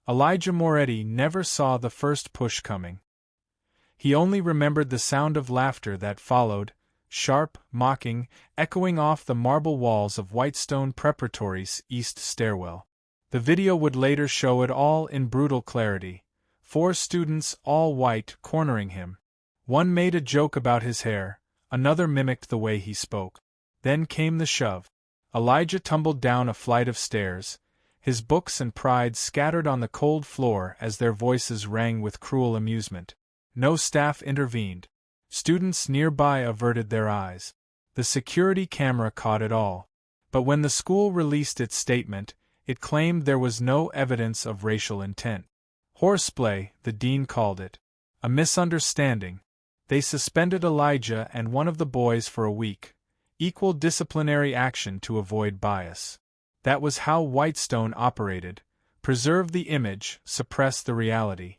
Elijah Moretti never saw the first push coming. He only remembered the sound of laughter that followed, sharp, mocking, echoing off the marble walls of Whitestone Preparatory's east stairwell. The video would later show it all in brutal clarity. 4 students, all white, cornering him. One made a joke about his hair, another mimicked the way he spoke. Then came the shove. Elijah tumbled down a flight of stairs, his books and pride scattered on the cold floor as their voices rang with cruel amusement. No staff intervened. Students nearby averted their eyes. The security camera caught it all. But when the school released its statement, it claimed there was no evidence of racial intent. Horseplay, the dean called it. A misunderstanding. They suspended Elijah and one of the boys for a week. Equal disciplinary action to avoid bias. That was how Whitestone operated. Preserve the image, suppress the reality.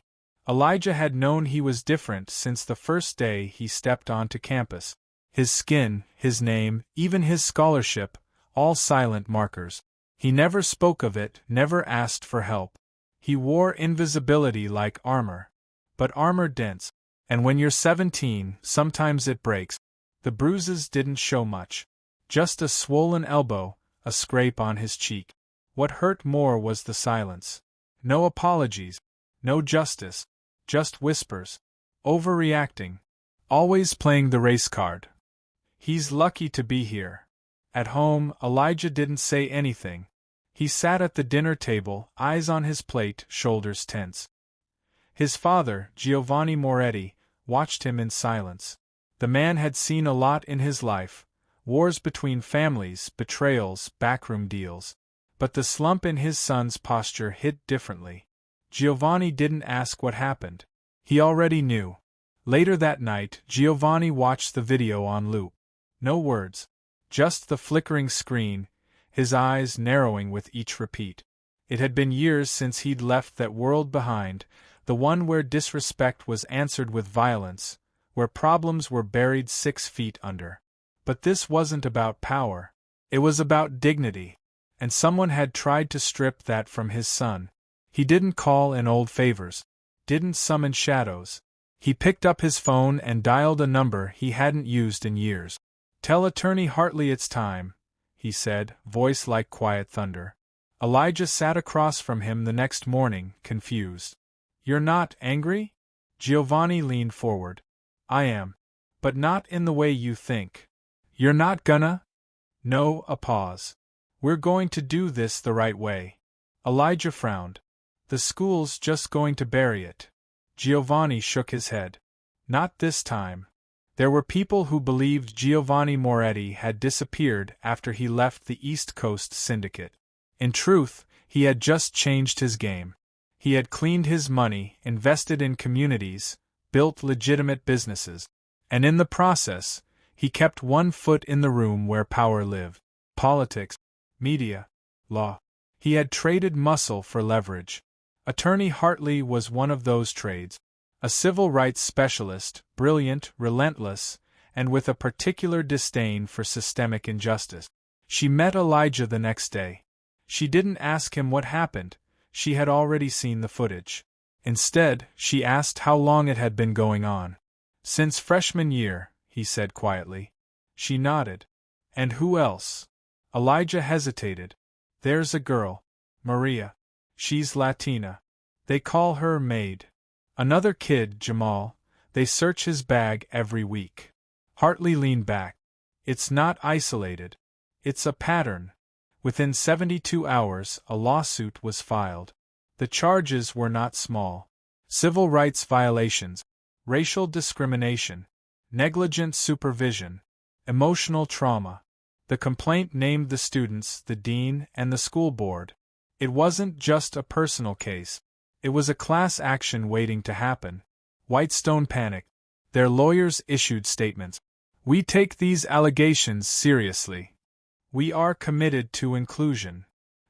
Elijah had known he was different since the first day he stepped onto campus. His skin, his name, even his scholarship, all silent markers. He never spoke of it, never asked for help. He wore invisibility like armor. But armor dents. And when you're 17, sometimes it breaks. The bruises didn't show much. Just a swollen elbow, a scrape on his cheek. What hurt more was the silence. No apologies. No justice. Just whispers. Overreacting. Always playing the race card. He's lucky to be here. At home, Elijah didn't say anything. He sat at the dinner table, eyes on his plate, shoulders tense. His father, Giovanni Moretti, watched him in silence. The man had seen a lot in his life. Wars between families, betrayals, backroom deals. But the slump in his son's posture hit differently. Giovanni didn't ask what happened. He already knew. Later that night, Giovanni watched the video on loop. No words. Just the flickering screen, his eyes narrowing with each repeat. It had been years since he'd left that world behind, the one where disrespect was answered with violence, where problems were buried 6 feet under. But this wasn't about power. It was about dignity. And someone had tried to strip that from his son. He didn't call in old favors. Didn't summon shadows. He picked up his phone and dialed a number he hadn't used in years. "Tell Attorney Hartley it's time," he said, voice like quiet thunder. Elijah sat across from him the next morning, confused. "You're not angry?" Giovanni leaned forward. "I am. But not in the way you think. You're not gonna?" "No," a pause. "We're going to do this the right way." Elijah frowned. "The school's just going to bury it." Giovanni shook his head. "Not this time." There were people who believed Giovanni Moretti had disappeared after he left the East Coast Syndicate. In truth, he had just changed his game. He had cleaned his money, invested in communities, built legitimate businesses. And in the process, he kept one foot in the room where power lived. Politics, media, law. He had traded muscle for leverage. Attorney Hartley was one of those trades. A civil rights specialist, brilliant, relentless, and with a particular disdain for systemic injustice. She met Elijah the next day. She didn't ask him what happened. She had already seen the footage. Instead, she asked how long it had been going on. "Since freshman year," he said quietly. She nodded. "And who else?" Elijah hesitated. "There's a girl. Maria. She's Latina. They call her Maid. Another kid, Jamal. They search his bag every week." Hartley leaned back. "It's not isolated. It's a pattern." Within 72 hours, a lawsuit was filed. The charges were not small. Civil rights violations, racial discrimination, negligent supervision, emotional trauma. The complaint named the students, the dean, and the school board. It wasn't just a personal case. It was a class action waiting to happen. Whitestone panicked. Their lawyers issued statements. "We take these allegations seriously. We are committed to inclusion."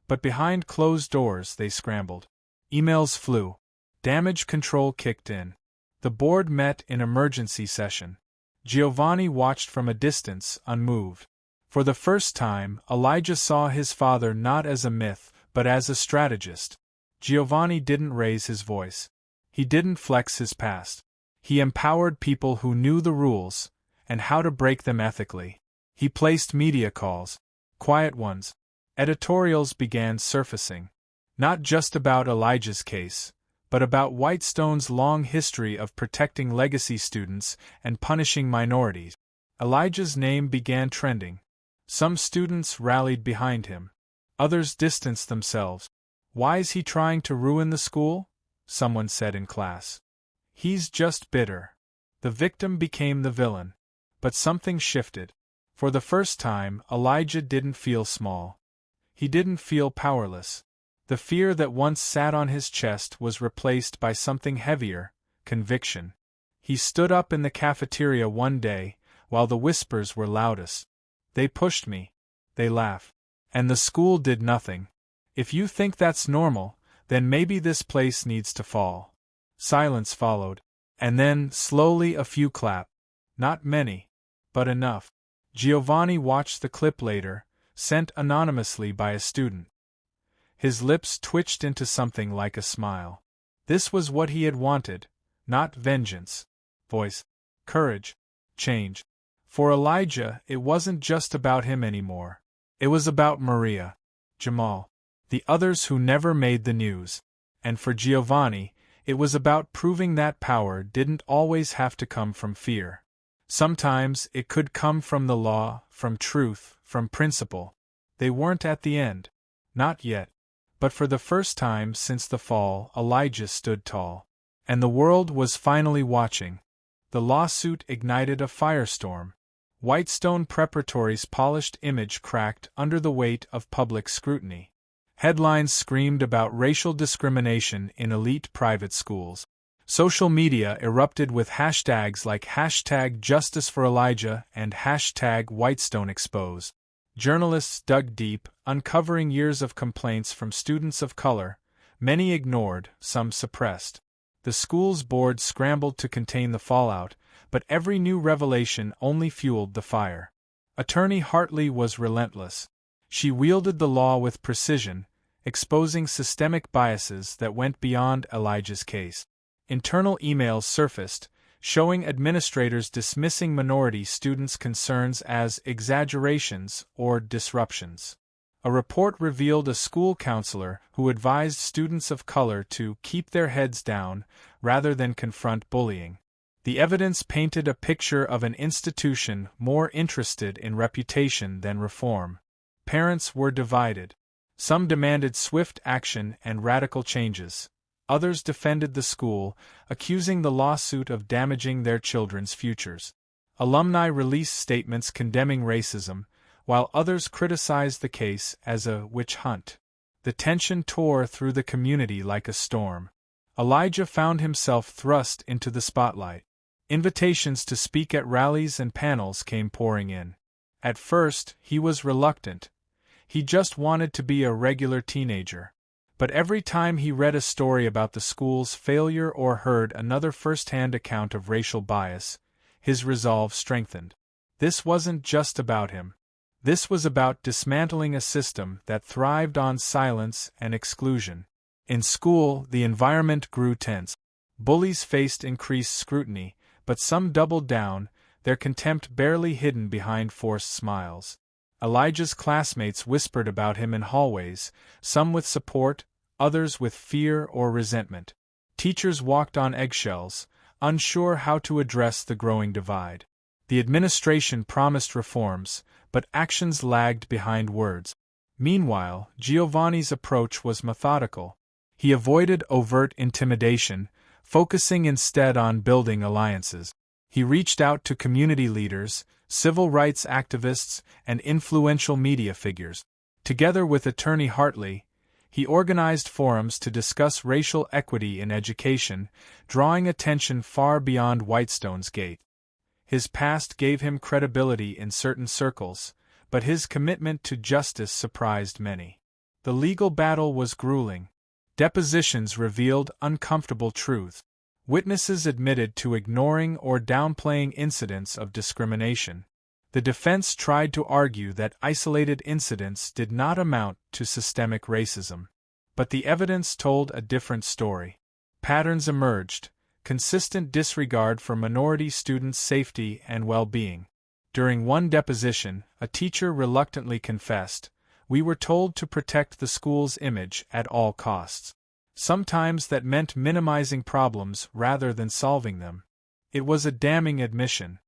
But behind closed doors they scrambled. Emails flew. Damage control kicked in. The board met in emergency session. Giovanni watched from a distance, unmoved. For the first time, Elijah saw his father not as a myth, but as a strategist. Giovanni didn't raise his voice. He didn't flex his past. He empowered people who knew the rules, and how to break them ethically. He placed media calls, quiet ones. Editorials began surfacing. Not just about Elijah's case, but about Whitestone's long history of protecting legacy students and punishing minorities. Elijah's name began trending. Some students rallied behind him. Others distanced themselves. "Why is he trying to ruin the school?" someone said in class. "He's just bitter." The victim became the villain. But something shifted. For the first time, Elijah didn't feel small. He didn't feel powerless. The fear that once sat on his chest was replaced by something heavier: conviction. He stood up in the cafeteria one day, while the whispers were loudest. "They pushed me." They laughed. "And the school did nothing. If you think that's normal, then maybe this place needs to fall." Silence followed. And then, slowly, a few clapped. Not many, but enough. Giovanni watched the clip later, sent anonymously by a student. His lips twitched into something like a smile. This was what he had wanted, not vengeance. Voice, courage, change. For Elijah, it wasn't just about him anymore. It was about Maria, Jamal, the others who never made the news. And for Giovanni, it was about proving that power didn't always have to come from fear. Sometimes it could come from the law, from truth, from principle. They weren't at the end. Not yet. But for the first time since the fall, Elijah stood tall. And the world was finally watching. The lawsuit ignited a firestorm. Whitestone Preparatory's polished image cracked under the weight of public scrutiny. Headlines screamed about racial discrimination in elite private schools. Social media erupted with hashtags like #JusticeForElijah and #WhitestoneExposed. Journalists dug deep, uncovering years of complaints from students of color, many ignored, some suppressed. The school's board scrambled to contain the fallout, but every new revelation only fueled the fire. Attorney Hartley was relentless. She wielded the law with precision, exposing systemic biases that went beyond Elijah's case. Internal emails surfaced, showing administrators dismissing minority students' concerns as exaggerations or disruptions. A report revealed a school counselor who advised students of color to keep their heads down rather than confront bullying. The evidence painted a picture of an institution more interested in reputation than reform. Parents were divided. Some demanded swift action and radical changes. Others defended the school, accusing the lawsuit of damaging their children's futures. Alumni released statements condemning racism, while others criticized the case as a witch hunt. The tension tore through the community like a storm. Elijah found himself thrust into the spotlight. Invitations to speak at rallies and panels came pouring in. At first, he was reluctant. He just wanted to be a regular teenager. But every time he read a story about the school's failure or heard another first-hand account of racial bias, his resolve strengthened. This wasn't just about him. This was about dismantling a system that thrived on silence and exclusion. In school, the environment grew tense. Bullies faced increased scrutiny, but some doubled down, their contempt barely hidden behind forced smiles. Elijah's classmates whispered about him in hallways, some with support, others with fear or resentment. Teachers walked on eggshells, unsure how to address the growing divide. The administration promised reforms, but actions lagged behind words. Meanwhile, Giovanni's approach was methodical. He avoided overt intimidation, focusing instead on building alliances. He reached out to community leaders, civil rights activists, and influential media figures. Together with attorney Hartley, he organized forums to discuss racial equity in education, drawing attention far beyond Whitestone's gate. His past gave him credibility in certain circles, but his commitment to justice surprised many. The legal battle was grueling. Depositions revealed uncomfortable truths. Witnesses admitted to ignoring or downplaying incidents of discrimination. The defense tried to argue that isolated incidents did not amount to systemic racism. But the evidence told a different story. Patterns emerged: consistent disregard for minority students' safety and well-being. During one deposition, a teacher reluctantly confessed, "We were told to protect the school's image at all costs." Sometimes that meant minimizing problems rather than solving them. It was a damning admission.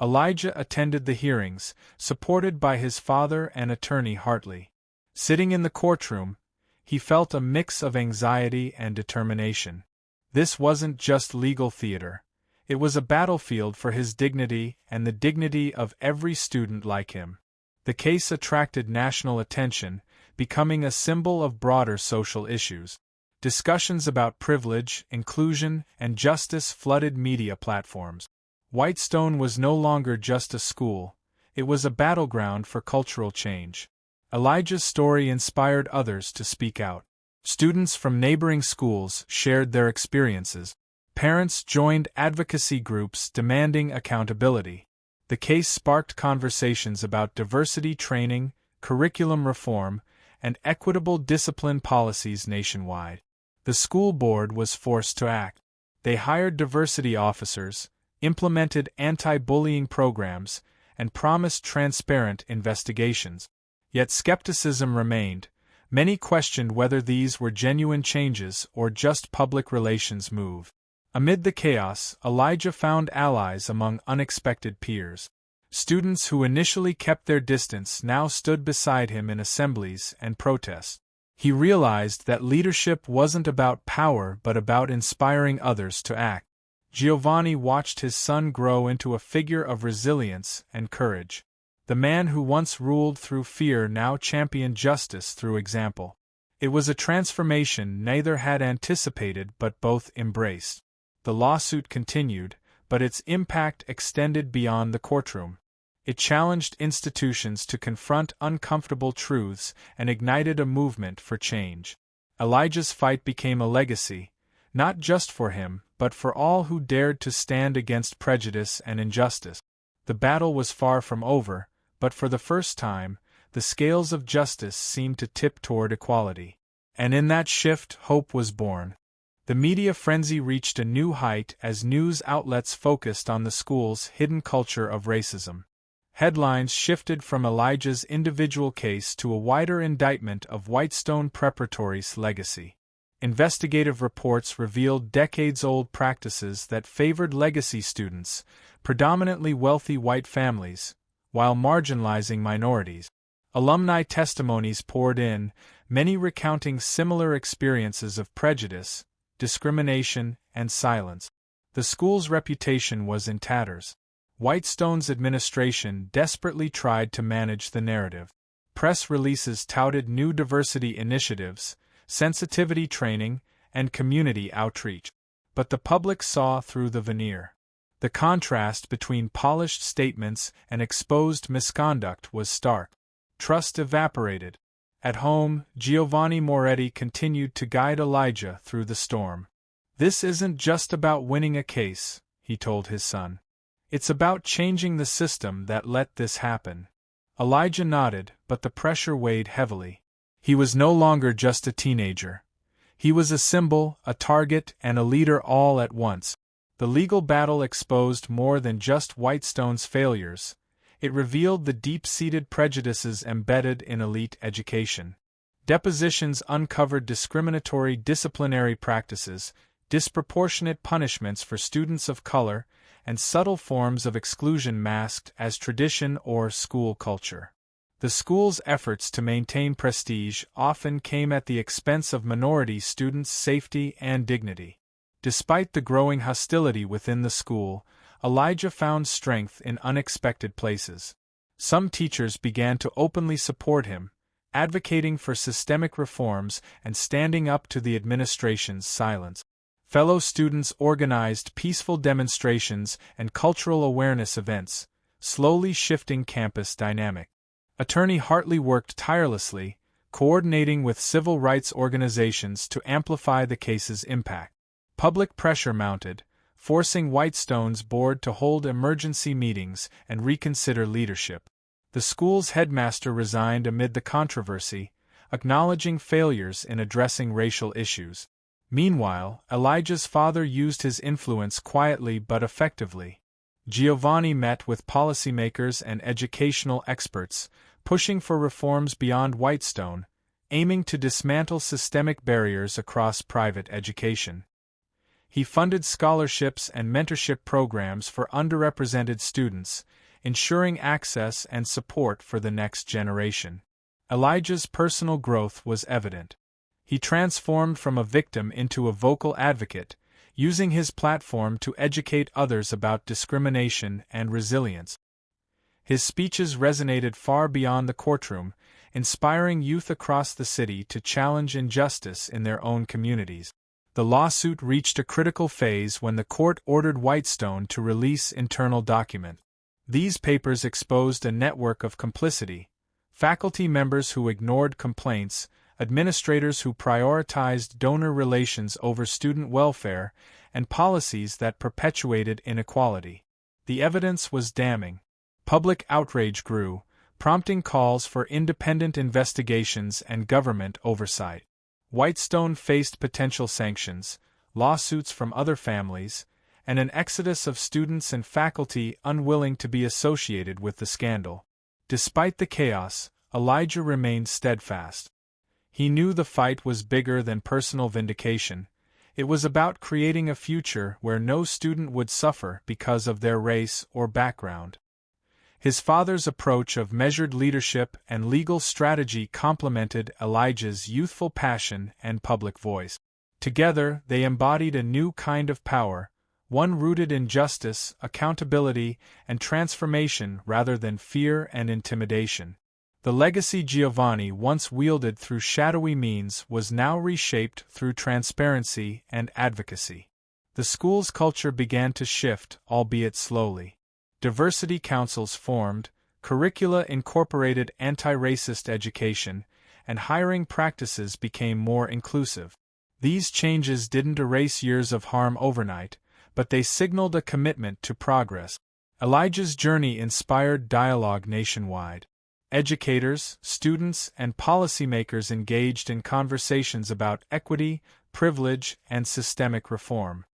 Elijah attended the hearings, supported by his father and attorney Hartley. Sitting in the courtroom, he felt a mix of anxiety and determination. This wasn't just legal theater. It was a battlefield for his dignity and the dignity of every student like him. The case attracted national attention, becoming a symbol of broader social issues. Discussions about privilege, inclusion, and justice flooded media platforms. Whitestone was no longer just a school, it was a battleground for cultural change. Elijah's story inspired others to speak out. Students from neighboring schools shared their experiences. Parents joined advocacy groups demanding accountability. The case sparked conversations about diversity training, curriculum reform, and equitable discipline policies nationwide. The school board was forced to act. They hired diversity officers, implemented anti-bullying programs, and promised transparent investigations. Yet skepticism remained. Many questioned whether these were genuine changes or just public relations move. Amid the chaos, Elijah found allies among unexpected peers. Students who initially kept their distance now stood beside him in assemblies and protests. He realized that leadership wasn't about power but about inspiring others to act. Giovanni watched his son grow into a figure of resilience and courage. The man who once ruled through fear now championed justice through example. It was a transformation neither had anticipated but both embraced. The lawsuit continued, but its impact extended beyond the courtroom. It challenged institutions to confront uncomfortable truths and ignited a movement for change. Elijah's fight became a legacy, not just for him, but for all who dared to stand against prejudice and injustice. The battle was far from over, but for the first time, the scales of justice seemed to tip toward equality. And in that shift, hope was born. The media frenzy reached a new height as news outlets focused on the school's hidden culture of racism. Headlines shifted from Elijah's individual case to a wider indictment of Whitestone Preparatory's legacy. Investigative reports revealed decades-old practices that favored legacy students, predominantly wealthy white families, while marginalizing minorities. Alumni testimonies poured in, many recounting similar experiences of prejudice, discrimination, and silence. The school's reputation was in tatters. Whitestone's administration desperately tried to manage the narrative. Press releases touted new diversity initiatives, sensitivity training, and community outreach. But the public saw through the veneer. The contrast between polished statements and exposed misconduct was stark. Trust evaporated. At home, Giovanni Moretti continued to guide Elijah through the storm. "This isn't just about winning a case," he told his son. "It's about changing the system that let this happen." Elijah nodded, but the pressure weighed heavily. He was no longer just a teenager. He was a symbol, a target, and a leader all at once. The legal battle exposed more than just Whitestone's failures. It revealed the deep-seated prejudices embedded in elite education. Depositions uncovered discriminatory disciplinary practices, disproportionate punishments for students of color, and subtle forms of exclusion masked as tradition or school culture. The school's efforts to maintain prestige often came at the expense of minority students' safety and dignity. Despite the growing hostility within the school, Elijah found strength in unexpected places. Some teachers began to openly support him, advocating for systemic reforms and standing up to the administration's silence. Fellow students organized peaceful demonstrations and cultural awareness events, slowly shifting campus dynamic. Attorney Hartley worked tirelessly, coordinating with civil rights organizations to amplify the case's impact. Public pressure mounted, forcing Whitestone's board to hold emergency meetings and reconsider leadership. The school's headmaster resigned amid the controversy, acknowledging failures in addressing racial issues. Meanwhile, Elijah's father used his influence quietly but effectively. Giovanni met with policymakers and educational experts, pushing for reforms beyond Whitestone, aiming to dismantle systemic barriers across private education. He funded scholarships and mentorship programs for underrepresented students, ensuring access and support for the next generation. Elijah's personal growth was evident. He transformed from a victim into a vocal advocate, using his platform to educate others about discrimination and resilience. His speeches resonated far beyond the courtroom, inspiring youth across the city to challenge injustice in their own communities. The lawsuit reached a critical phase when the court ordered Whitestone to release internal documents. These papers exposed a network of complicity: faculty members who ignored complaints, administrators who prioritized donor relations over student welfare, and policies that perpetuated inequality. The evidence was damning. Public outrage grew, prompting calls for independent investigations and government oversight. Whitestone faced potential sanctions, lawsuits from other families, and an exodus of students and faculty unwilling to be associated with the scandal. Despite the chaos, Elijah remained steadfast. He knew the fight was bigger than personal vindication. It was about creating a future where no student would suffer because of their race or background. His father's approach of measured leadership and legal strategy complemented Elijah's youthful passion and public voice. Together, they embodied a new kind of power, one rooted in justice, accountability, and transformation rather than fear and intimidation. The legacy Giovanni once wielded through shadowy means was now reshaped through transparency and advocacy. The school's culture began to shift, albeit slowly. Diversity councils formed, curricula incorporated anti-racist education, and hiring practices became more inclusive. These changes didn't erase years of harm overnight, but they signaled a commitment to progress. Elijah's journey inspired dialogue nationwide. Educators, students, and policymakers engaged in conversations about equity, privilege, and systemic reform.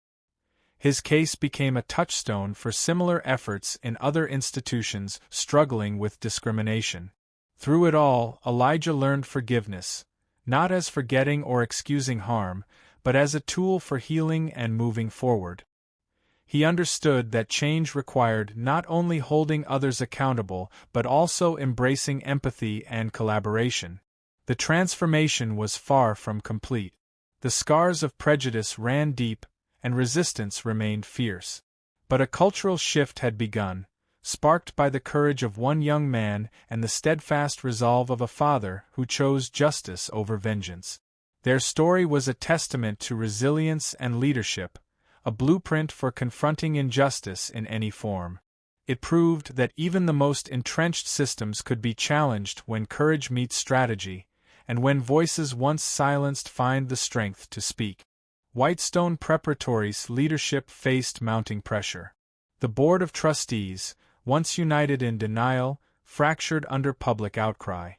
His case became a touchstone for similar efforts in other institutions struggling with discrimination. Through it all, Elijah learned forgiveness, not as forgetting or excusing harm, but as a tool for healing and moving forward. He understood that change required not only holding others accountable but also embracing empathy and collaboration. The transformation was far from complete. The scars of prejudice ran deep, and resistance remained fierce. But a cultural shift had begun, sparked by the courage of one young man and the steadfast resolve of a father who chose justice over vengeance. Their story was a testament to resilience and leadership, a blueprint for confronting injustice in any form. It proved that even the most entrenched systems could be challenged when courage meets strategy, and when voices once silenced find the strength to speak. Whitestone Preparatory's leadership faced mounting pressure. The Board of Trustees, once united in denial, fractured under public outcry.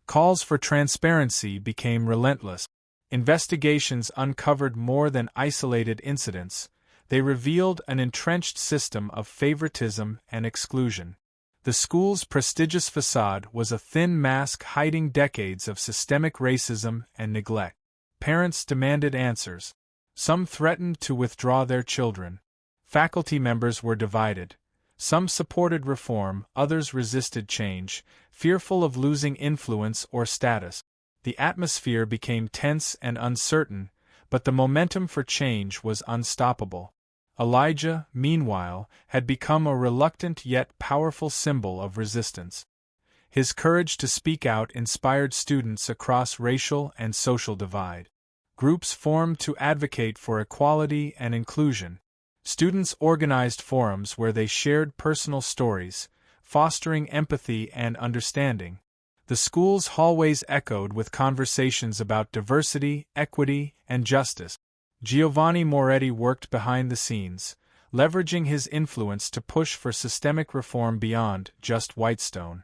Calls for transparency became relentless. Investigations uncovered more than isolated incidents. They revealed an entrenched system of favoritism and exclusion. The school's prestigious facade was a thin mask hiding decades of systemic racism and neglect. Parents demanded answers. Some threatened to withdraw their children. Faculty members were divided. Some supported reform, others resisted change, fearful of losing influence or status. The atmosphere became tense and uncertain, but the momentum for change was unstoppable. Elijah, meanwhile, had become a reluctant yet powerful symbol of resistance. His courage to speak out inspired students across racial and social divide. Groups formed to advocate for equality and inclusion. Students organized forums where they shared personal stories, fostering empathy and understanding. The school's hallways echoed with conversations about diversity, equity, and justice. Giovanni Moretti worked behind the scenes, leveraging his influence to push for systemic reform beyond just Whitestone.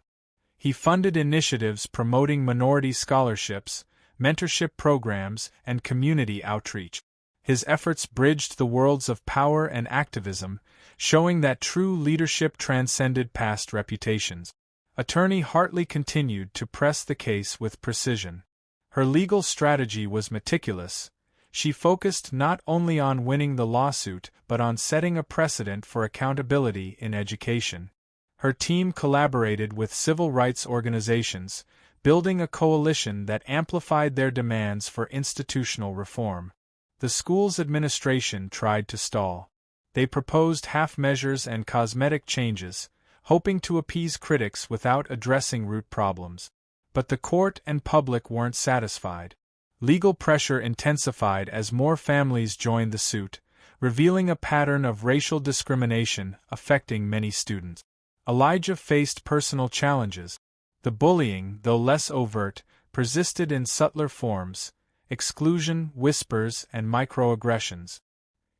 He funded initiatives promoting minority scholarships, mentorship programs, and community outreach. His efforts bridged the worlds of power and activism, showing that true leadership transcended past reputations. Attorney Hartley continued to press the case with precision. Her legal strategy was meticulous. She focused not only on winning the lawsuit but on setting a precedent for accountability in education. Her team collaborated with civil rights organizations, building a coalition that amplified their demands for institutional reform. The school's administration tried to stall. They proposed half measures and cosmetic changes, hoping to appease critics without addressing root problems. But the court and public weren't satisfied. Legal pressure intensified as more families joined the suit, revealing a pattern of racial discrimination affecting many students. Elijah faced personal challenges. The bullying, though less overt, persisted in subtler forms: exclusion, whispers, and microaggressions.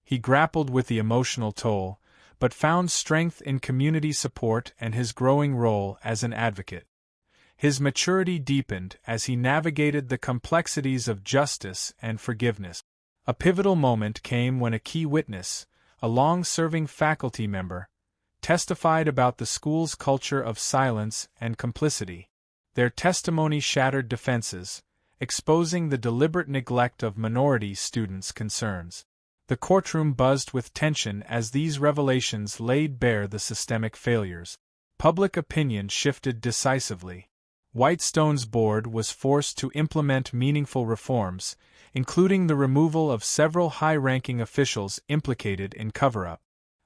He grappled with the emotional toll, but found strength in community support and his growing role as an advocate. His maturity deepened as he navigated the complexities of justice and forgiveness. A pivotal moment came when a key witness, a long-serving faculty member, testified about the school's culture of silence and complicity. Their testimony shattered defenses, exposing the deliberate neglect of minority students' concerns. The courtroom buzzed with tension as these revelations laid bare the systemic failures. Public opinion shifted decisively. Whitestone's board was forced to implement meaningful reforms, including the removal of several high-ranking officials implicated in cover-up.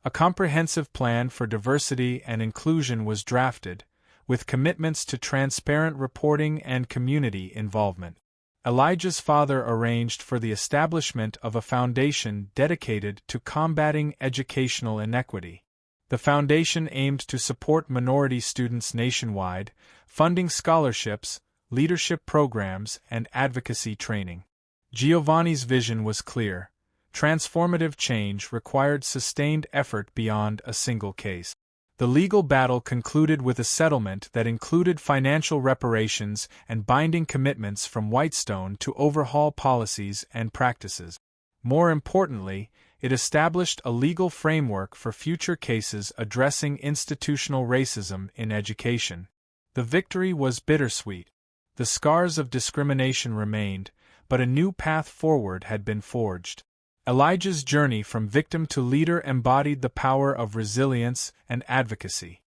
A comprehensive plan for diversity and inclusion was drafted, with commitments to transparent reporting and community involvement. Elijah's father arranged for the establishment of a foundation dedicated to combating educational inequity. The foundation aimed to support minority students nationwide, funding scholarships, leadership programs, and advocacy training. Giovanni's vision was clear. Transformative change required sustained effort beyond a single case. The legal battle concluded with a settlement that included financial reparations and binding commitments from Whitestone to overhaul policies and practices. More importantly, it established a legal framework for future cases addressing institutional racism in education. The victory was bittersweet. The scars of discrimination remained, but a new path forward had been forged. Elijah's journey from victim to leader embodied the power of resilience and advocacy.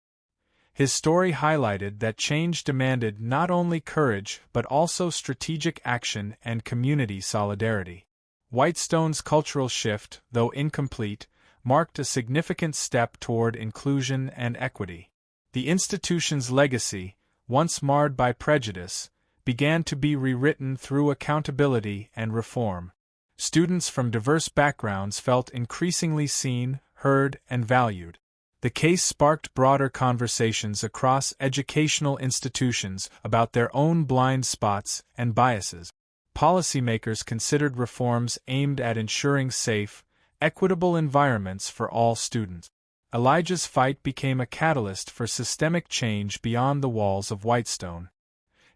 His story highlighted that change demanded not only courage but also strategic action and community solidarity. Whitestone's cultural shift, though incomplete, marked a significant step toward inclusion and equity. The institution's legacy, once marred by prejudice, began to be rewritten through accountability and reform. Students from diverse backgrounds felt increasingly seen, heard, and valued. The case sparked broader conversations across educational institutions about their own blind spots and biases. Policymakers considered reforms aimed at ensuring safe, equitable environments for all students. Elijah's fight became a catalyst for systemic change beyond the walls of Whitestone.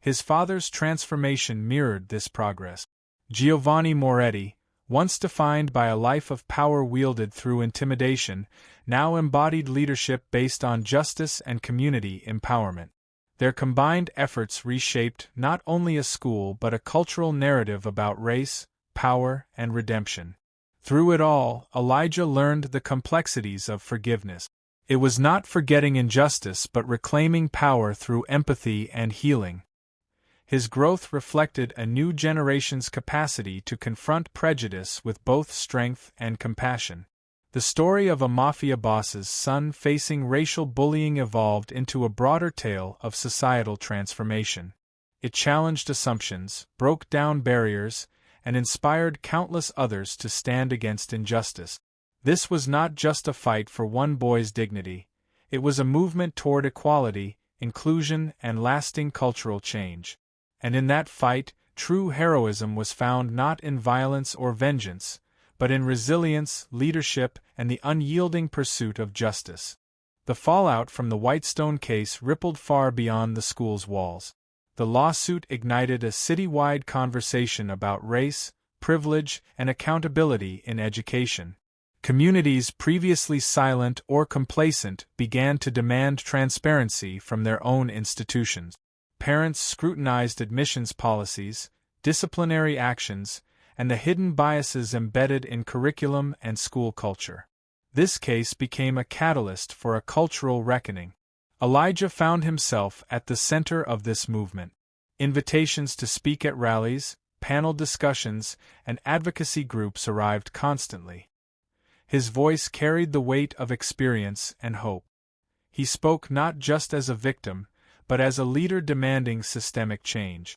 His father's transformation mirrored this progress. Giovanni Moretti, once defined by a life of power wielded through intimidation, now embodied leadership based on justice and community empowerment. Their combined efforts reshaped not only a school but a cultural narrative about race, power, and redemption. Through it all, Elijah learned the complexities of forgiveness. It was not forgetting injustice but reclaiming power through empathy and healing. His growth reflected a new generation's capacity to confront prejudice with both strength and compassion. The story of a mafia boss's son facing racial bullying evolved into a broader tale of societal transformation. It challenged assumptions, broke down barriers, and inspired countless others to stand against injustice. This was not just a fight for one boy's dignity, it was a movement toward equality, inclusion, and lasting cultural change. And in that fight, true heroism was found not in violence or vengeance, but in resilience, leadership, and the unyielding pursuit of justice. The fallout from the Whitestone case rippled far beyond the school's walls. The lawsuit ignited a citywide conversation about race, privilege, and accountability in education. Communities previously silent or complacent began to demand transparency from their own institutions. Parents scrutinized admissions policies, disciplinary actions, and the hidden biases embedded in curriculum and school culture. This case became a catalyst for a cultural reckoning. Elijah found himself at the center of this movement. Invitations to speak at rallies, panel discussions, and advocacy groups arrived constantly. His voice carried the weight of experience and hope. He spoke not just as a victim, but as a leader demanding systemic change.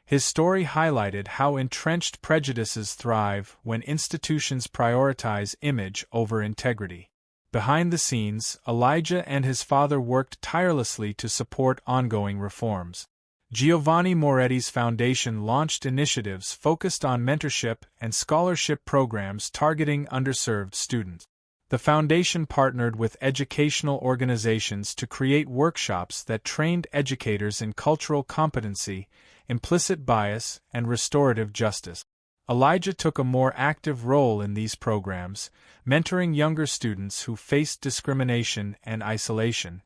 His story highlighted how entrenched prejudices thrive when institutions prioritize image over integrity. Behind the scenes, Elijah and his father worked tirelessly to support ongoing reforms. Giovanni Moretti's foundation launched initiatives focused on mentorship and scholarship programs targeting underserved students. The foundation partnered with educational organizations to create workshops that trained educators in cultural competency, implicit bias, and restorative justice. Elijah took a more active role in these programs, mentoring younger students who faced discrimination and isolation.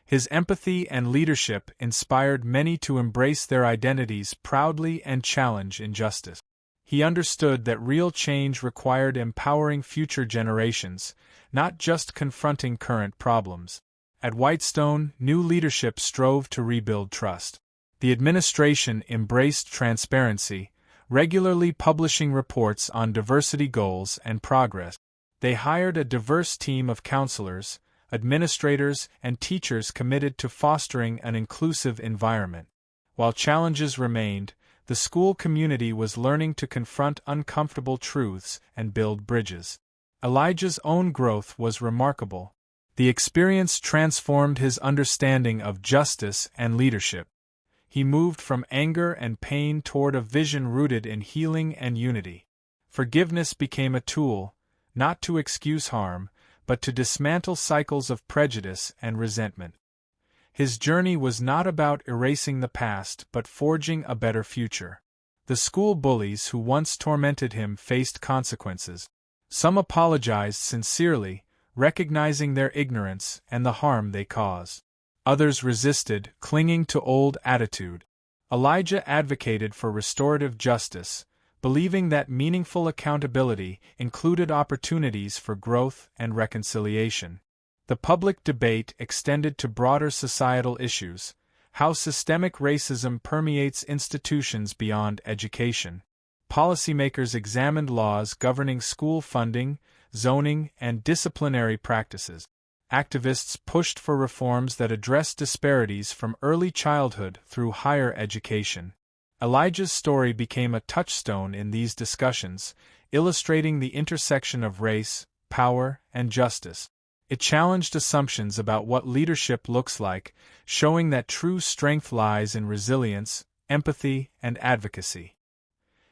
His empathy and leadership inspired many to embrace their identities proudly and challenge injustice. He understood that real change required empowering future generations, not just confronting current problems. At Whitestone, new leadership strove to rebuild trust. The administration embraced transparency, regularly publishing reports on diversity goals and progress. They hired a diverse team of counselors, administrators, and teachers committed to fostering an inclusive environment. While challenges remained, the school community was learning to confront uncomfortable truths and build bridges. Elijah's own growth was remarkable. The experience transformed his understanding of justice and leadership. He moved from anger and pain toward a vision rooted in healing and unity. Forgiveness became a tool, not to excuse harm, but to dismantle cycles of prejudice and resentment. His journey was not about erasing the past but forging a better future. The school bullies who once tormented him faced consequences. Some apologized sincerely, recognizing their ignorance and the harm they caused. Others resisted, clinging to old attitude. Elijah advocated for restorative justice, believing that meaningful accountability included opportunities for growth and reconciliation. The public debate extended to broader societal issues, how systemic racism permeates institutions beyond education. Policymakers examined laws governing school funding, zoning, and disciplinary practices. Activists pushed for reforms that address disparities from early childhood through higher education. Elijah's story became a touchstone in these discussions, illustrating the intersection of race, power, and justice. It challenged assumptions about what leadership looks like, showing that true strength lies in resilience, empathy, and advocacy.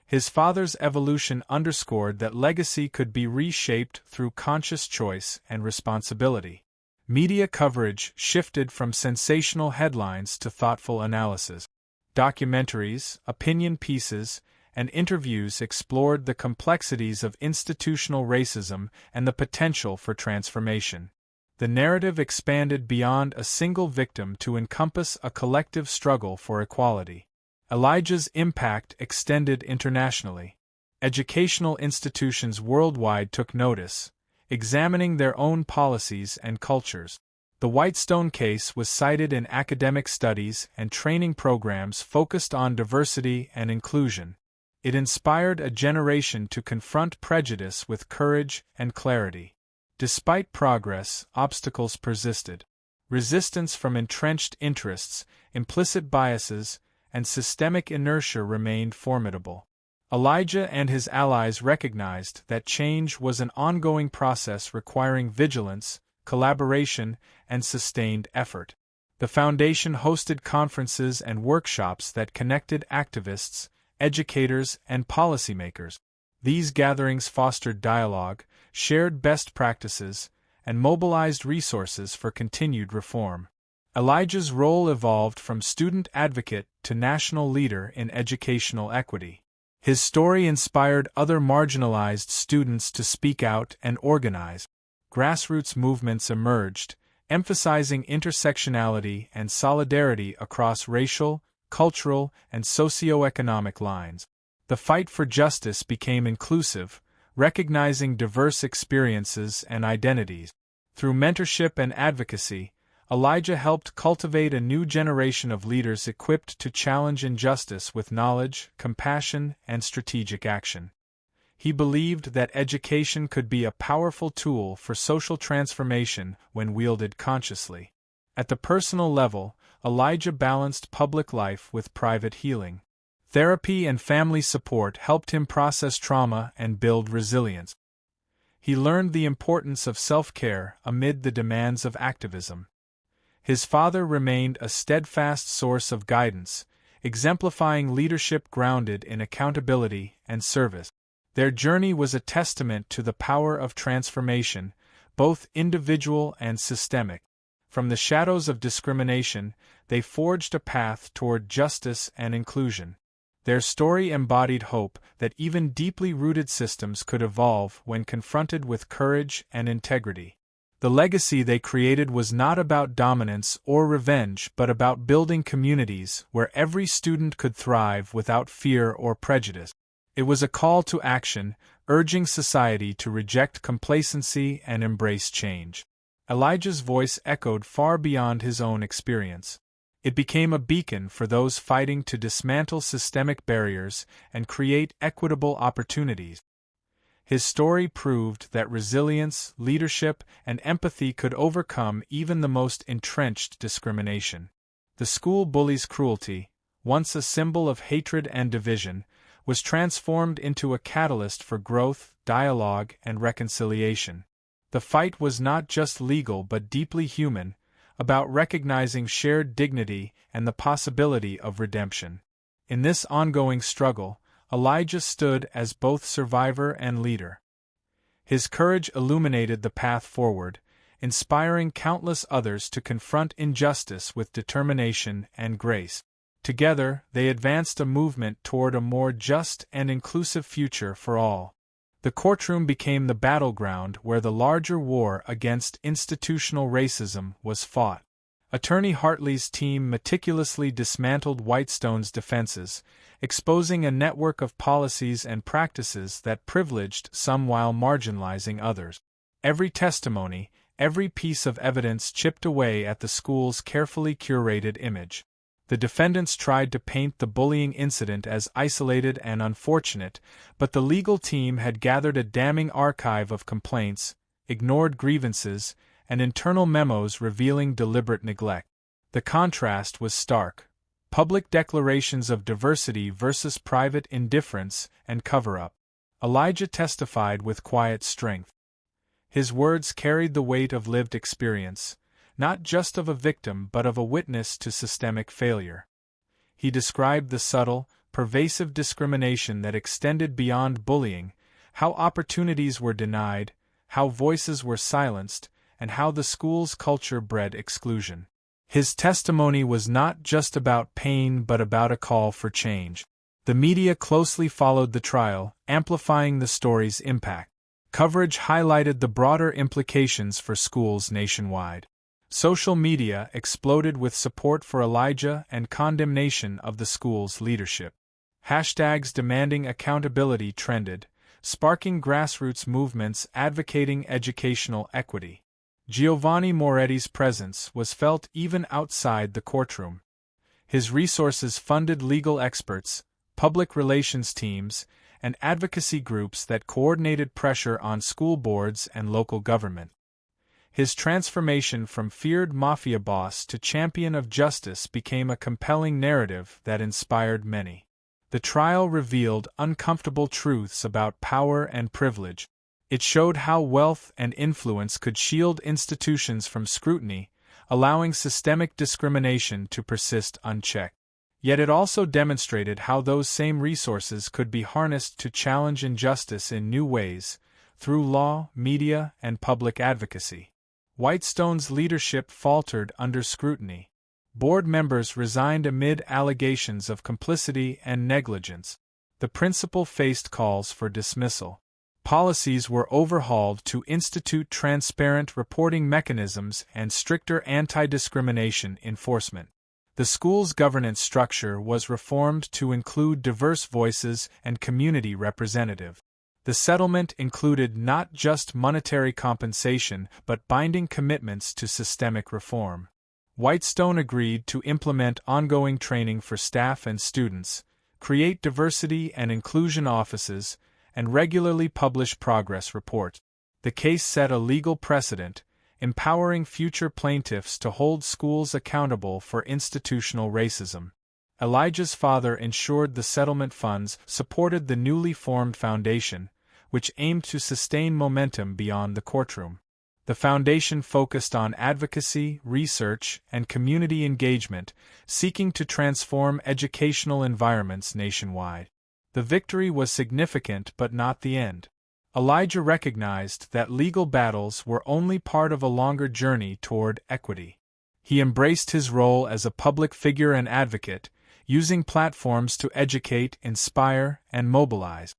His father's evolution underscored that legacy could be reshaped through conscious choice and responsibility. Media coverage shifted from sensational headlines to thoughtful analysis. Documentaries, opinion pieces, and interviews explored the complexities of institutional racism and the potential for transformation. The narrative expanded beyond a single victim to encompass a collective struggle for equality. Elijah's impact extended internationally. Educational institutions worldwide took notice, examining their own policies and cultures. The Whitestone case was cited in academic studies and training programs focused on diversity and inclusion. It inspired a generation to confront prejudice with courage and clarity. Despite progress, obstacles persisted. Resistance from entrenched interests, implicit biases, and systemic inertia remained formidable. Elijah and his allies recognized that change was an ongoing process requiring vigilance, collaboration, and sustained effort. The foundation hosted conferences and workshops that connected activists, educators, and policymakers. These gatherings fostered dialogue, shared best practices, and mobilized resources for continued reform. Elijah's role evolved from student advocate to national leader in educational equity. His story inspired other marginalized students to speak out and organize. Grassroots movements emerged, emphasizing intersectionality and solidarity across racial, cultural, and socioeconomic lines. The fight for justice became inclusive, recognizing diverse experiences and identities. Through mentorship and advocacy, Elijah helped cultivate a new generation of leaders equipped to challenge injustice with knowledge, compassion, and strategic action. He believed that education could be a powerful tool for social transformation when wielded consciously. At the personal level, Elijah balanced public life with private healing. Therapy and family support helped him process trauma and build resilience. He learned the importance of self-care amid the demands of activism. His father remained a steadfast source of guidance, exemplifying leadership grounded in accountability and service. Their journey was a testament to the power of transformation, both individual and systemic. From the shadows of discrimination, they forged a path toward justice and inclusion. Their story embodied hope that even deeply rooted systems could evolve when confronted with courage and integrity. The legacy they created was not about dominance or revenge but about building communities where every student could thrive without fear or prejudice. It was a call to action, urging society to reject complacency and embrace change. Elijah's voice echoed far beyond his own experience. It became a beacon for those fighting to dismantle systemic barriers and create equitable opportunities. His story proved that resilience, leadership, and empathy could overcome even the most entrenched discrimination. The school bully's cruelty, once a symbol of hatred and division, was transformed into a catalyst for growth, dialogue, and reconciliation. The fight was not just legal but deeply human, about recognizing shared dignity and the possibility of redemption. In this ongoing struggle, Elijah stood as both survivor and leader. His courage illuminated the path forward, inspiring countless others to confront injustice with determination and grace. Together, they advanced a movement toward a more just and inclusive future for all. The courtroom became the battleground where the larger war against institutional racism was fought. Attorney Hartley's team meticulously dismantled Whitestone's defenses, exposing a network of policies and practices that privileged some while marginalizing others. Every testimony, every piece of evidence chipped away at the school's carefully curated image. The defendants tried to paint the bullying incident as isolated and unfortunate, but the legal team had gathered a damning archive of complaints, ignored grievances, and internal memos revealing deliberate neglect. The contrast was stark. Public declarations of diversity versus private indifference and cover-up. Elijah testified with quiet strength. His words carried the weight of lived experience, not just of a victim but of a witness to systemic failure. He described the subtle, pervasive discrimination that extended beyond bullying, how opportunities were denied, how voices were silenced, and how the school's culture bred exclusion. His testimony was not just about pain but about a call for change. The media closely followed the trial, amplifying the story's impact. Coverage highlighted the broader implications for schools nationwide. Social media exploded with support for Elijah and condemnation of the school's leadership. Hashtags demanding accountability trended, sparking grassroots movements advocating educational equity. Giovanni Moretti's presence was felt even outside the courtroom. His resources funded legal experts, public relations teams, and advocacy groups that coordinated pressure on school boards and local government. His transformation from feared Mafia boss to champion of justice became a compelling narrative that inspired many. The trial revealed uncomfortable truths about power and privilege. It showed how wealth and influence could shield institutions from scrutiny, allowing systemic discrimination to persist unchecked. Yet it also demonstrated how those same resources could be harnessed to challenge injustice in new ways, through law, media, and public advocacy. Whitestone's leadership faltered under scrutiny. Board members resigned amid allegations of complicity and negligence. The principal faced calls for dismissal. Policies were overhauled to institute transparent reporting mechanisms and stricter anti-discrimination enforcement. The school's governance structure was reformed to include diverse voices and community representatives. The settlement included not just monetary compensation but binding commitments to systemic reform. Whitestone agreed to implement ongoing training for staff and students, create diversity and inclusion offices, and regularly publish progress reports. The case set a legal precedent, empowering future plaintiffs to hold schools accountable for institutional racism. Elijah's father ensured the settlement funds supported the newly formed foundation, which aimed to sustain momentum beyond the courtroom. The foundation focused on advocacy, research, and community engagement, seeking to transform educational environments nationwide. The victory was significant but not the end. Elijah recognized that legal battles were only part of a longer journey toward equity. He embraced his role as a public figure and advocate, using platforms to educate, inspire, and mobilize.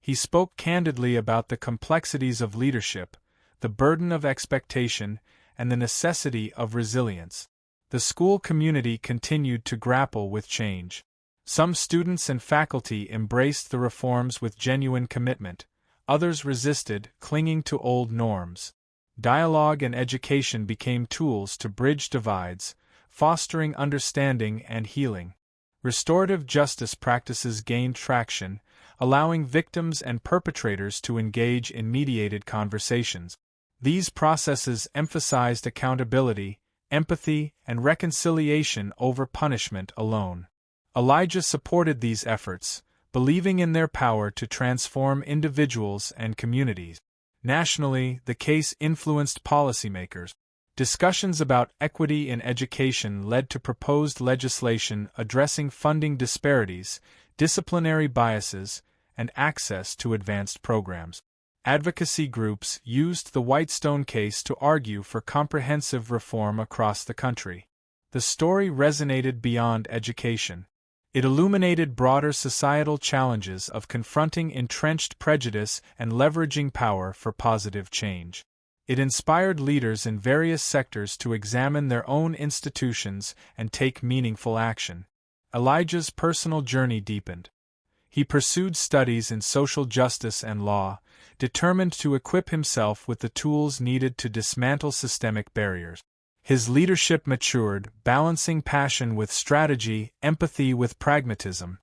He spoke candidly about the complexities of leadership, the burden of expectation, and the necessity of resilience. The school community continued to grapple with change. Some students and faculty embraced the reforms with genuine commitment, others resisted, clinging to old norms. Dialogue and education became tools to bridge divides, fostering understanding and healing. Restorative justice practices gained traction, allowing victims and perpetrators to engage in mediated conversations. These processes emphasized accountability, empathy, and reconciliation over punishment alone. Elijah supported these efforts, believing in their power to transform individuals and communities. Nationally, the case influenced policymakers. Discussions about equity in education led to proposed legislation addressing funding disparities, disciplinary biases, and access to advanced programs. Advocacy groups used the Whitestone case to argue for comprehensive reform across the country. The story resonated beyond education. It illuminated broader societal challenges of confronting entrenched prejudice and leveraging power for positive change. It inspired leaders in various sectors to examine their own institutions and take meaningful action. Elijah's personal journey deepened. He pursued studies in social justice and law, determined to equip himself with the tools needed to dismantle systemic barriers. His leadership matured, balancing passion with strategy, empathy with pragmatism.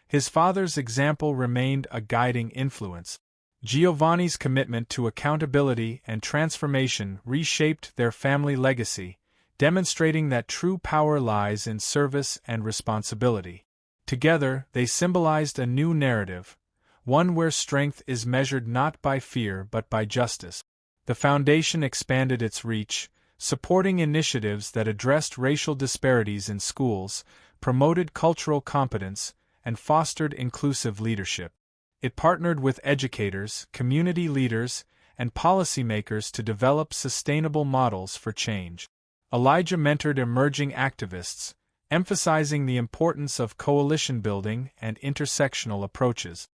His father's example remained a guiding influence. Giovanni's commitment to accountability and transformation reshaped their family legacy, demonstrating that true power lies in service and responsibility. Together, they symbolized a new narrative, one where strength is measured not by fear but by justice. The foundation expanded its reach, supporting initiatives that addressed racial disparities in schools, promoted cultural competence, and fostered inclusive leadership. It partnered with educators, community leaders, and policymakers to develop sustainable models for change. Elijah mentored emerging activists, emphasizing the importance of coalition building and intersectional approaches.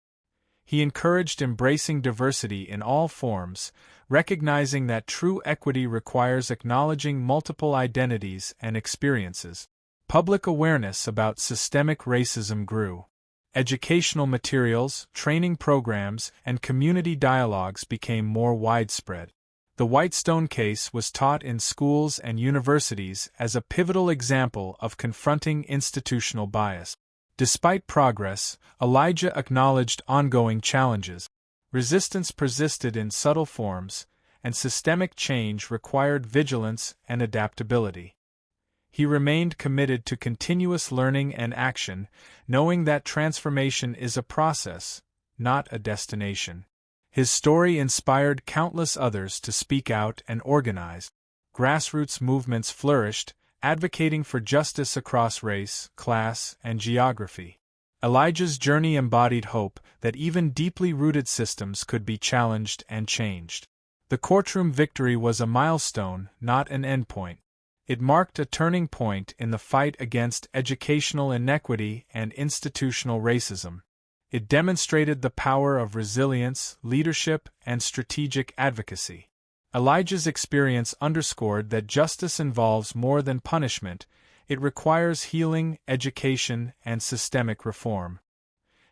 He encouraged embracing diversity in all forms, recognizing that true equity requires acknowledging multiple identities and experiences. Public awareness about systemic racism grew. Educational materials, training programs, and community dialogues became more widespread. The Whitestone case was taught in schools and universities as a pivotal example of confronting institutional bias. Despite progress, Elijah acknowledged ongoing challenges. Resistance persisted in subtle forms, and systemic change required vigilance and adaptability. He remained committed to continuous learning and action, knowing that transformation is a process, not a destination. His story inspired countless others to speak out and organize. Grassroots movements flourished, advocating for justice across race, class, and geography. Elijah's journey embodied hope that even deeply rooted systems could be challenged and changed. The courtroom victory was a milestone, not an endpoint. It marked a turning point in the fight against educational inequity and institutional racism. It demonstrated the power of resilience, leadership, and strategic advocacy. Elijah's experience underscored that justice involves more than punishment, it requires healing, education, and systemic reform.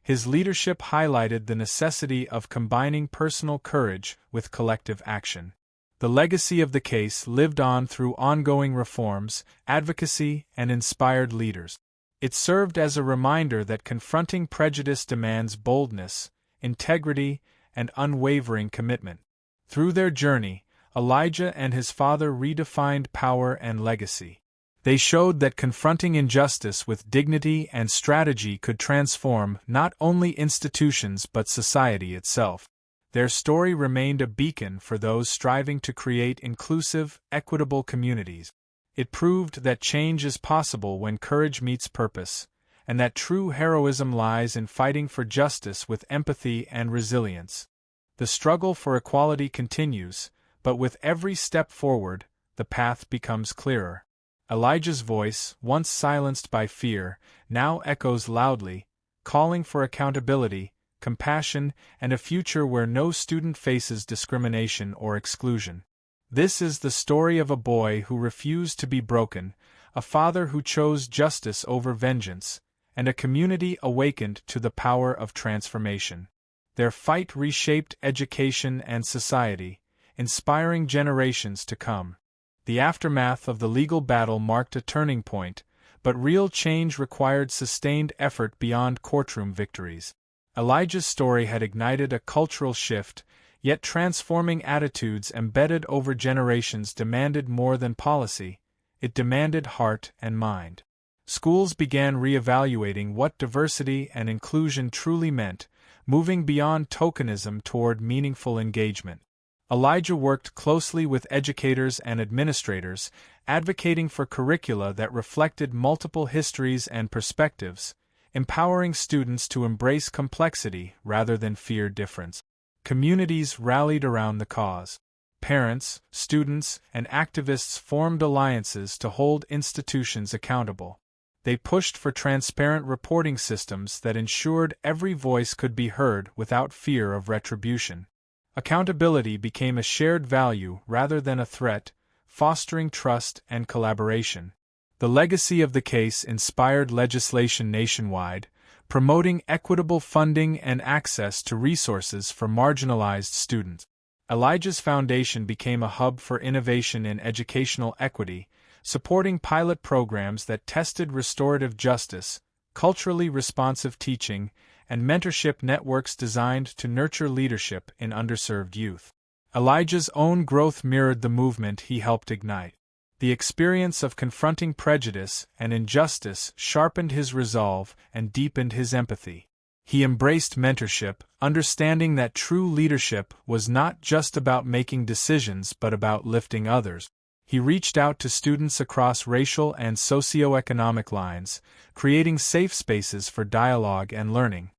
His leadership highlighted the necessity of combining personal courage with collective action. The legacy of the case lived on through ongoing reforms, advocacy, and inspired leaders. It served as a reminder that confronting prejudice demands boldness, integrity, and unwavering commitment. Through their journey, Elijah and his father redefined power and legacy. They showed that confronting injustice with dignity and strategy could transform not only institutions but society itself. Their story remained a beacon for those striving to create inclusive, equitable communities. It proved that change is possible when courage meets purpose, and that true heroism lies in fighting for justice with empathy and resilience. The struggle for equality continues, but with every step forward, the path becomes clearer. Elijah's voice, once silenced by fear, now echoes loudly, calling for accountability, compassion, and a future where no student faces discrimination or exclusion. This is the story of a boy who refused to be broken, a father who chose justice over vengeance, and a community awakened to the power of transformation. Their fight reshaped education and society, inspiring generations to come. The aftermath of the legal battle marked a turning point, but real change required sustained effort beyond courtroom victories. Elijah's story had ignited a cultural shift, yet transforming attitudes embedded over generations demanded more than policy, it demanded heart and mind. Schools began re-evaluating what diversity and inclusion truly meant, moving beyond tokenism toward meaningful engagement. Elijah worked closely with educators and administrators, advocating for curricula that reflected multiple histories and perspectives, empowering students to embrace complexity rather than fear difference. Communities rallied around the cause. Parents, students, and activists formed alliances to hold institutions accountable. They pushed for transparent reporting systems that ensured every voice could be heard without fear of retribution. Accountability became a shared value rather than a threat, fostering trust and collaboration. The legacy of the case inspired legislation nationwide, promoting equitable funding and access to resources for marginalized students. Elijah's Foundation became a hub for innovation in educational equity, supporting pilot programs that tested restorative justice, culturally responsive teaching, and mentorship networks designed to nurture leadership in underserved youth. Elijah's own growth mirrored the movement he helped ignite. The experience of confronting prejudice and injustice sharpened his resolve and deepened his empathy. He embraced mentorship, understanding that true leadership was not just about making decisions but about lifting others. He reached out to students across racial and socioeconomic lines, creating safe spaces for dialogue and learning.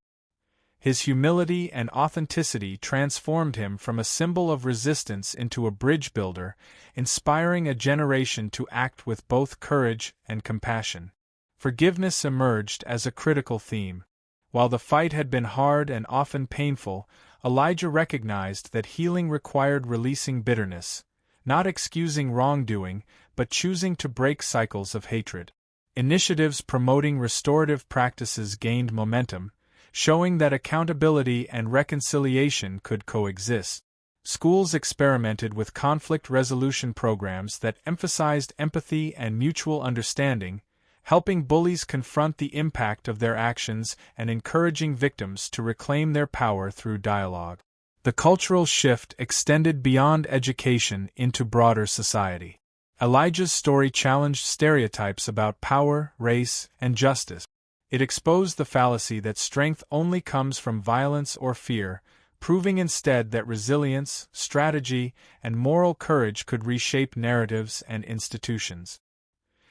His humility and authenticity transformed him from a symbol of resistance into a bridge builder, inspiring a generation to act with both courage and compassion. Forgiveness emerged as a critical theme. While the fight had been hard and often painful, Elijah recognized that healing required releasing bitterness, not excusing wrongdoing, but choosing to break cycles of hatred. Initiatives promoting restorative practices gained momentum, showing that accountability and reconciliation could coexist. Schools experimented with conflict resolution programs that emphasized empathy and mutual understanding, helping bullies confront the impact of their actions and encouraging victims to reclaim their power through dialogue. The cultural shift extended beyond education into broader society. Elijah's story challenged stereotypes about power, race, and justice. It exposed the fallacy that strength only comes from violence or fear, proving instead that resilience, strategy, and moral courage could reshape narratives and institutions.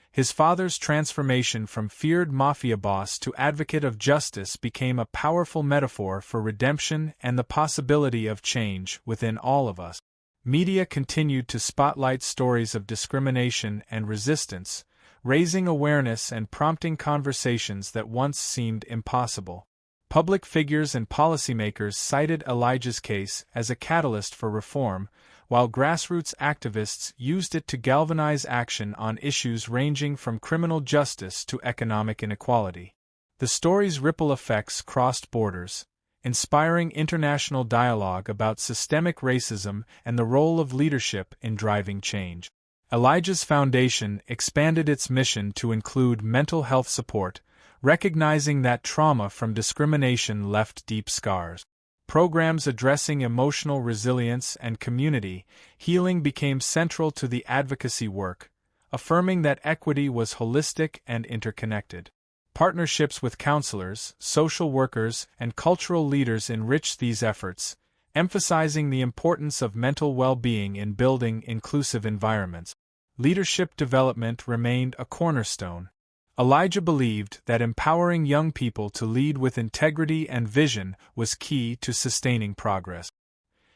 His father's transformation from feared Mafia boss to advocate of justice became a powerful metaphor for redemption and the possibility of change within all of us. Media continued to spotlight stories of discrimination and resistance, raising awareness and prompting conversations that once seemed impossible. Public figures and policymakers cited Elijah's case as a catalyst for reform, while grassroots activists used it to galvanize action on issues ranging from criminal justice to economic inequality. The story's ripple effects crossed borders, inspiring international dialogue about systemic racism and the role of leadership in driving change. Elijah's Foundation expanded its mission to include mental health support, recognizing that trauma from discrimination left deep scars. Programs addressing emotional resilience and community healing became central to the advocacy work, affirming that equity was holistic and interconnected. Partnerships with counselors, social workers, and cultural leaders enriched these efforts, emphasizing the importance of mental well-being in building inclusive environments. Leadership development remained a cornerstone. Elijah believed that empowering young people to lead with integrity and vision was key to sustaining progress.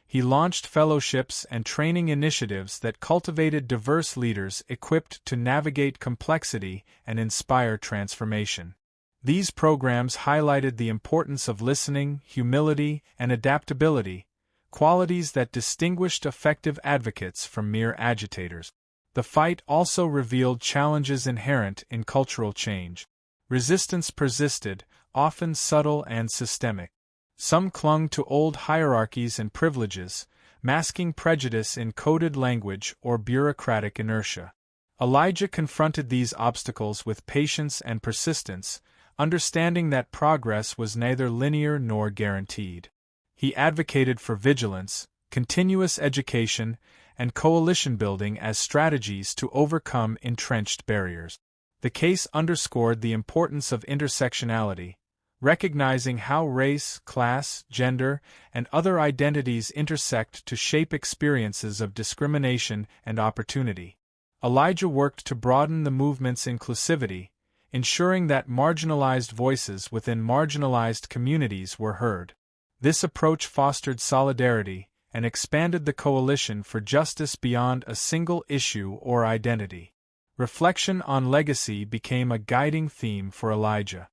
He launched fellowships and training initiatives that cultivated diverse leaders equipped to navigate complexity and inspire transformation. These programs highlighted the importance of listening, humility, and adaptability, qualities that distinguished effective advocates from mere agitators. The fight also revealed challenges inherent in cultural change. Resistance persisted, often subtle and systemic. Some clung to old hierarchies and privileges, masking prejudice in coded language or bureaucratic inertia. Elijah confronted these obstacles with patience and persistence, understanding that progress was neither linear nor guaranteed. He advocated for vigilance, continuous education, and coalition building as strategies to overcome entrenched barriers. The case underscored the importance of intersectionality, recognizing how race, class, gender, and other identities intersect to shape experiences of discrimination and opportunity. Elijah worked to broaden the movement's inclusivity, ensuring that marginalized voices within marginalized communities were heard. This approach fostered solidarity and expanded the coalition for justice beyond a single issue or identity. Reflection on legacy became a guiding theme for Elijah.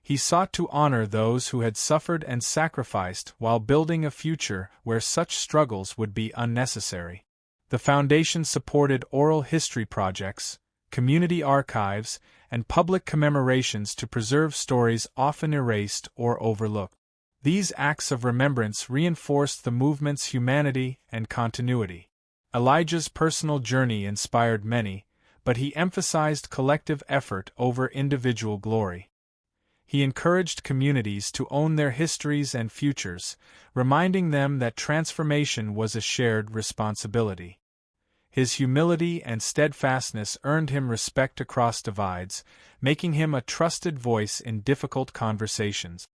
He sought to honor those who had suffered and sacrificed while building a future where such struggles would be unnecessary. The foundation supported oral history projects, community archives, and public commemorations to preserve stories often erased or overlooked. These acts of remembrance reinforced the movement's humanity and continuity. Elijah's personal journey inspired many, but he emphasized collective effort over individual glory. He encouraged communities to own their histories and futures, reminding them that transformation was a shared responsibility. His humility and steadfastness earned him respect across divides, making him a trusted voice in difficult conversations.